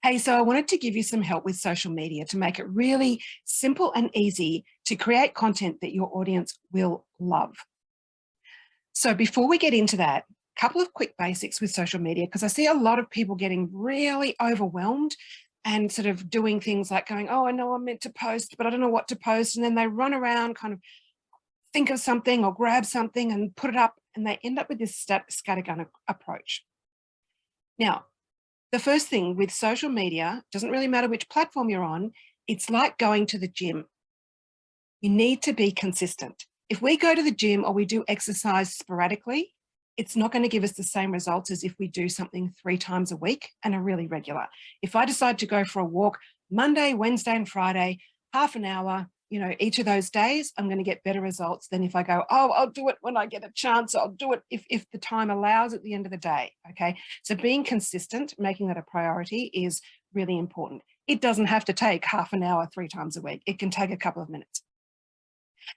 Hey, so I wanted to give you some help with social media to make it really simple and easy to create content that your audience will love. So before we get into that, a couple of quick basics with social media, because I see a lot of people getting really overwhelmed and sort of doing things like going, oh, I know I'm meant to post, but I don't know what to post. And then they run around, kind of think of something or grab something and put it up, and they end up with this scattergun approach. Now, the first thing with social media, doesn't really matter which platform you're on, it's like going to the gym. You need to be consistent. If we go to the gym or we do exercise sporadically, it's not going to give us the same results as if we do something 3 times a week and are really regular. If I decide to go for a walk Monday, Wednesday, and Friday, half an hour, each of those days, I'm going to get better results than if I go, oh, I'll do it when I get a chance. I'll do it if the time allows at the end of the day. Okay. So being consistent, making that a priority is really important. It doesn't have to take half an hour 3 times a week. It can take a couple of minutes.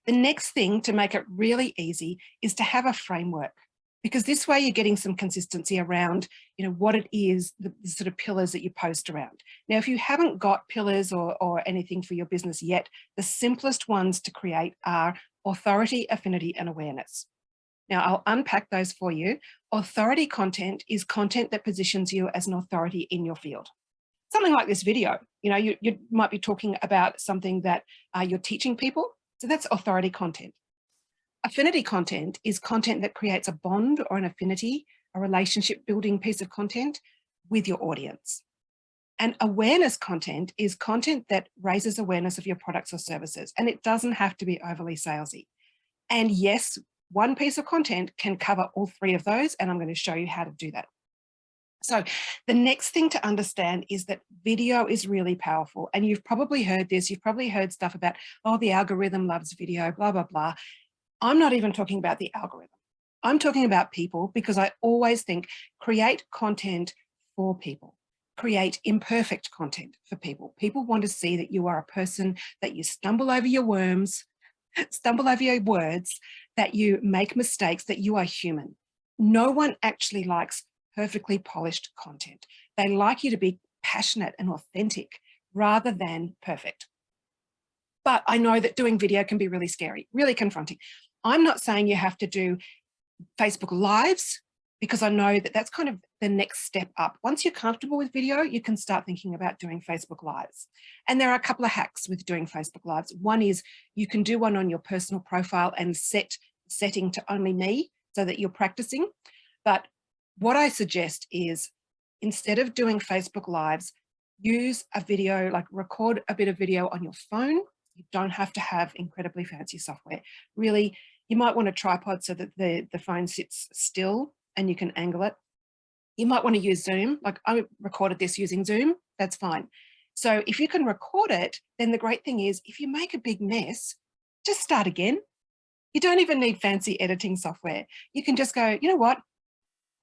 The next thing to make it really easy is to have a framework, because this way you're getting some consistency around, what it is, the sort of pillars that you post around. Now, if you haven't got pillars or anything for your business yet, the simplest ones to create are authority, affinity, and awareness. Now, I'll unpack those for you. Authority content is content that positions you as an authority in your field. Something like this video, you might be talking about something that you're teaching people. So that's authority content. Affinity content is content that creates a bond or an affinity, a relationship building piece of content with your audience. And awareness content is content that raises awareness of your products or services. And it doesn't have to be overly salesy. And yes, one piece of content can cover all 3 of those. And I'm going to show you how to do that. So the next thing to understand is that video is really powerful. And you've probably heard this. You've probably heard stuff about, oh, the algorithm loves video, blah, blah, blah. I'm not even talking about the algorithm. I'm talking about people, because I always think create content for people. Create imperfect content for people. People want to see that you are a person, that you stumble over your worms, stumble over your words, that you make mistakes, that you are human. No one actually likes perfectly polished content. They like you to be passionate and authentic rather than perfect. But I know that doing video can be really scary, really confronting. I'm not saying you have to do Facebook Lives, because I know that that's kind of the next step up. Once you're comfortable with video, you can start thinking about doing Facebook Lives. And there are a couple of hacks with doing Facebook Lives. One is you can do one on your personal profile and setting to only me so that you're practicing. But what I suggest is, instead of doing Facebook Lives, use a video, like record a bit of video on your phone. You don't have to have incredibly fancy software. Really, you might want a tripod so that the phone sits still and you can angle it. You might want to use Zoom. Like I recorded this using Zoom, that's fine. So if you can record it, then the great thing is, if you make a big mess, just start again. You don't even need fancy editing software. You can just go, you know what?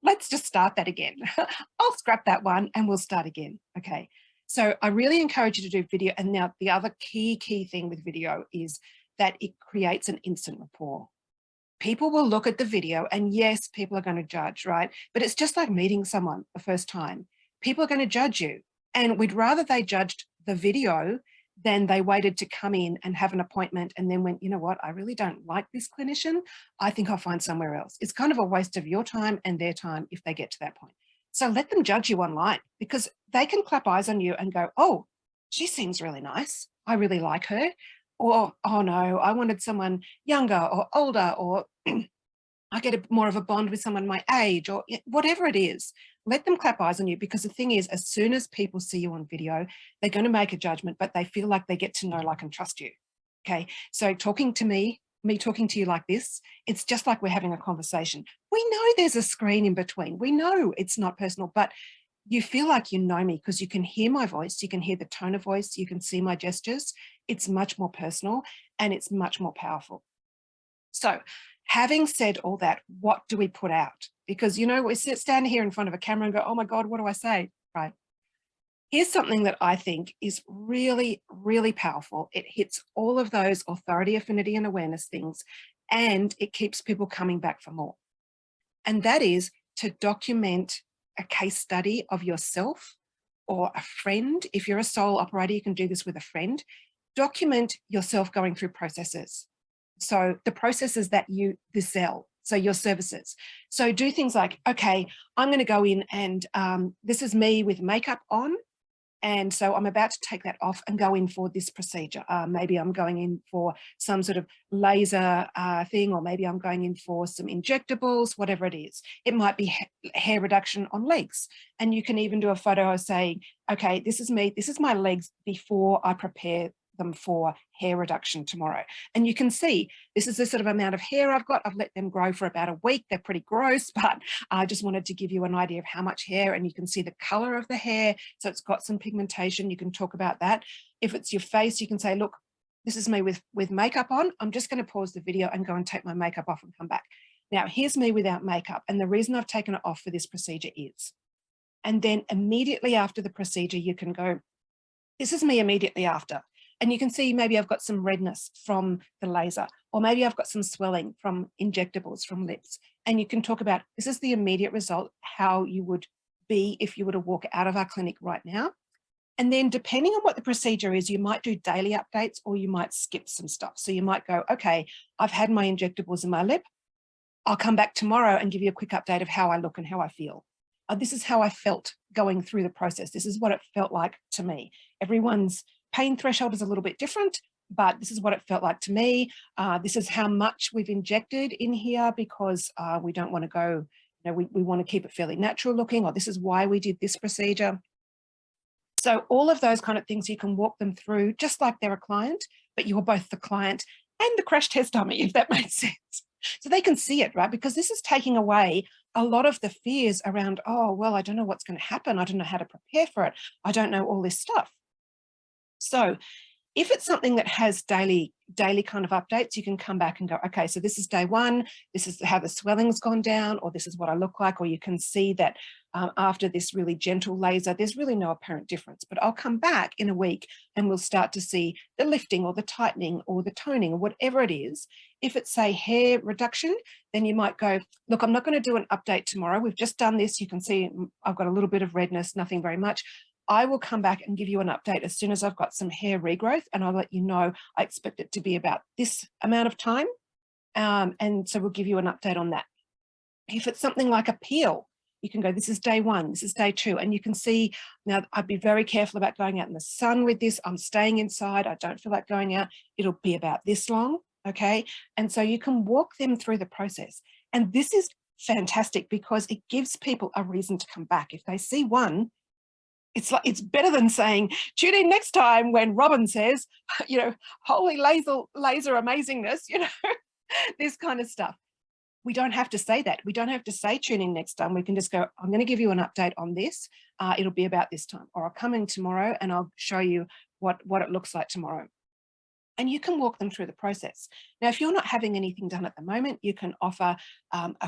Let's just start that again. I'll scrap that one and we'll start again. Okay. So I really encourage you to do video. And now the other key thing with video is that it creates an instant rapport. People will look at the video, and yes, people are going to judge, right? But it's just like meeting someone the first time. People are going to judge you. And we'd rather they judged the video than they waited to come in and have an appointment and then went, you know what, I really don't like this clinician. I think I'll find somewhere else. It's kind of a waste of your time and their time if they get to that point. So let them judge you online, because they can clap eyes on you and go, oh, she seems really nice. I really like her. Or, oh no, I wanted someone younger or older, or I get more of a bond with someone my age, or whatever it is. Let them clap eyes on you, because the thing is, as soon as people see you on video, they're going to make a judgment, but they feel like they get to know, like, and trust you. Okay. So talking to me talking to you like this, it's just like we're having a conversation. We know there's a screen in between. We know it's not personal, but you feel like you know me because you can hear my voice, you can hear the tone of voice, you can see my gestures. It's much more personal and it's much more powerful. So having said all that, what do we put out? Because, we stand here in front of a camera and go, oh my God, what do I say? Right. Here's something that I think is really, really powerful. It hits all of those authority, affinity, and awareness things, and it keeps people coming back for more. And that is to document a case study of yourself or a friend. If you're a sole operator, you can do this with a friend. Document yourself going through processes. So the processes that you sell, so your services. So do things like, okay, I'm going to go in and this is me with makeup on. And so I'm about to take that off and go in for this procedure. Maybe I'm going in for some sort of laser thing, or maybe I'm going in for some injectables, whatever it is. It might be hair reduction on legs. And you can even do a photo saying, okay, this is me, this is my legs before I prepare them for hair reduction tomorrow. And you can see this is the sort of amount of hair I've got. I've let them grow for about a week. They're pretty gross, but I just wanted to give you an idea of how much hair, and you can see the color of the hair. So it's got some pigmentation. You can talk about that. If it's your face, you can say, look, this is me with makeup on. I'm just going to pause the video and go and take my makeup off and come back. Now, here's me without makeup. And the reason I've taken it off for this procedure is, and then immediately after the procedure, you can go, this is me immediately after. And you can see maybe I've got some redness from the laser, or maybe I've got some swelling from injectables, from lips. And you can talk about, this is the immediate result, how you would be if you were to walk out of our clinic right now. And then depending on what the procedure is, you might do daily updates, or you might skip some stuff. So you might go, okay, I've had my injectables in my lip. I'll come back tomorrow and give you a quick update of how I look and how I feel. This is how I felt going through the process. This is what it felt like to me. Everyone's pain threshold is a little bit different, but this is what it felt like to me. This is how much we've injected in here, because we don't want to go, you know, we want to keep it fairly natural looking, or this is why we did this procedure. So all of those kind of things, you can walk them through just like they're a client, but you're both the client and the crash test dummy, if that makes sense. So they can see it, right? Because this is taking away a lot of the fears around, oh, well, I don't know what's going to happen. I don't know how to prepare for it. I don't know all this stuff. So if it's something that has daily kind of updates, you can come back and go, okay, so this is day one, this is how the swelling's gone down, or this is what I look like, or you can see that after this really gentle laser, there's really no apparent difference. But I'll come back in a week and we'll start to see the lifting or the tightening or the toning or whatever it is. If it's, say, hair reduction, then you might go, look, I'm not going to do an update tomorrow. We've just done this. You can see I've got a little bit of redness, nothing very much. I will come back and give you an update as soon as I've got some hair regrowth, and I'll let you know I expect it to be about this amount of time. And so we'll give you an update on that. If it's something like a peel, you can go, this is day one, this is day two. And you can see, now I'd be very careful about going out in the sun with this. I'm staying inside. I don't feel like going out. It'll be about this long. Okay. And so you can walk them through the process. And this is fantastic because it gives people a reason to come back. If they see one, it's better than saying, tune in next time when Robin says, you know, holy laser amazingness, you know, this kind of stuff. We don't have to say that. We don't have to say tune in next time. We can just go, I'm going to give you an update on this. It'll be about this time, or I'll come in tomorrow and I'll show you what it looks like tomorrow. And you can walk them through the process. Now, if you're not having anything done at the moment, you can offer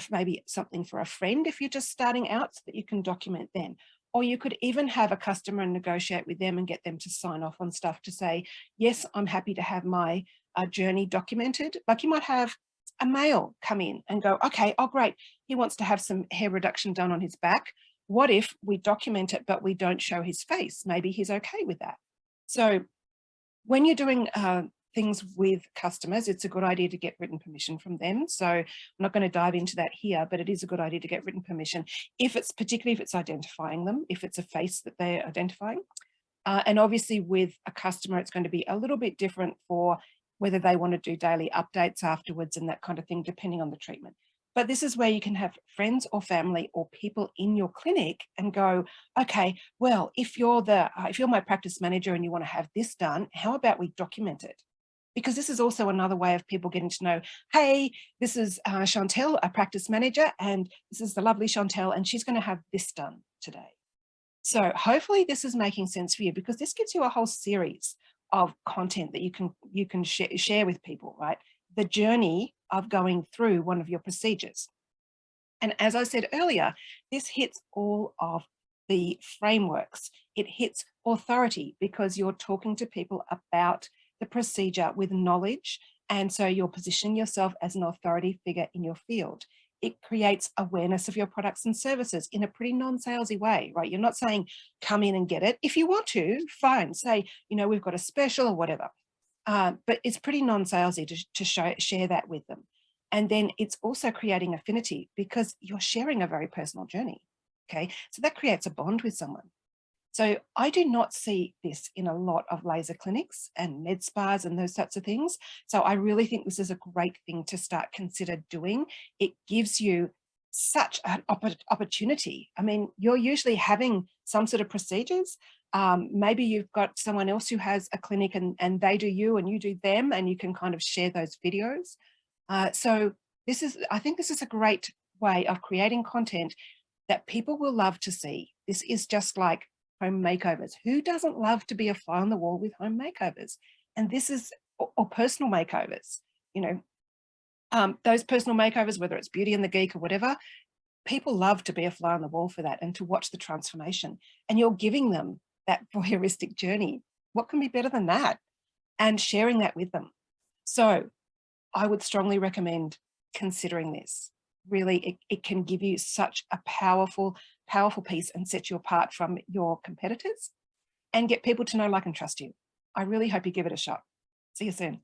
maybe something for a friend if you're just starting out, so that you can document then. Or you could even have a customer and negotiate with them and get them to sign off on stuff to say, yes, I'm happy to have my journey documented. Like you might have a male come in and go, okay, oh, great. He wants to have some hair reduction done on his back. What if we document it, but we don't show his face? Maybe he's okay with that. So when you're doing things with customers, it's a good idea to get written permission from them. So I'm not going to dive into that here, but it is a good idea to get written permission particularly if it's identifying them, if it's a face that they're identifying. And obviously with a customer, it's going to be a little bit different for whether they want to do daily updates afterwards and that kind of thing, depending on the treatment. But this is where you can have friends or family or people in your clinic and go, okay, well, if you're my practice manager and you want to have this done, how about we document it? Because this is also another way of people getting to know, hey, this is Chantel, a practice manager, and this is the lovely Chantel, and she's going to have this done today. So hopefully this is making sense for you, because this gives you a whole series of content that you can share with people, right? The journey of going through one of your procedures. And as I said earlier, this hits all of the frameworks. It hits authority, because you're talking to people about the procedure with knowledge. And so you're positioning yourself as an authority figure in your field. It creates awareness of your products and services in a pretty non-salesy way, right? You're not saying, come in and get it. If you want to, fine, say, we've got a special or whatever. But it's pretty non-salesy to share that with them. And then it's also creating affinity because you're sharing a very personal journey. Okay, so that creates a bond with someone. So I do not see this in a lot of laser clinics and med spas and those sorts of things. So I really think this is a great thing to start consider doing. It gives you such an opportunity. I mean, you're usually having some sort of procedures. Maybe you've got someone else who has a clinic and they do you and you do them, and you can kind of share those videos. So I think this is a great way of creating content that people will love to see. This is just like home makeovers. Who doesn't love to be a fly on the wall with home makeovers? And this is, or personal makeovers, those personal makeovers, whether it's Beauty and the Geek or whatever, people love to be a fly on the wall for that and to watch the transformation. And you're giving them that voyeuristic journey. What can be better than that? And sharing that with them. So I would strongly recommend considering this. Really, it can give you such a powerful piece and set you apart from your competitors and get people to know, like, and trust you. I really hope you give it a shot. See you soon.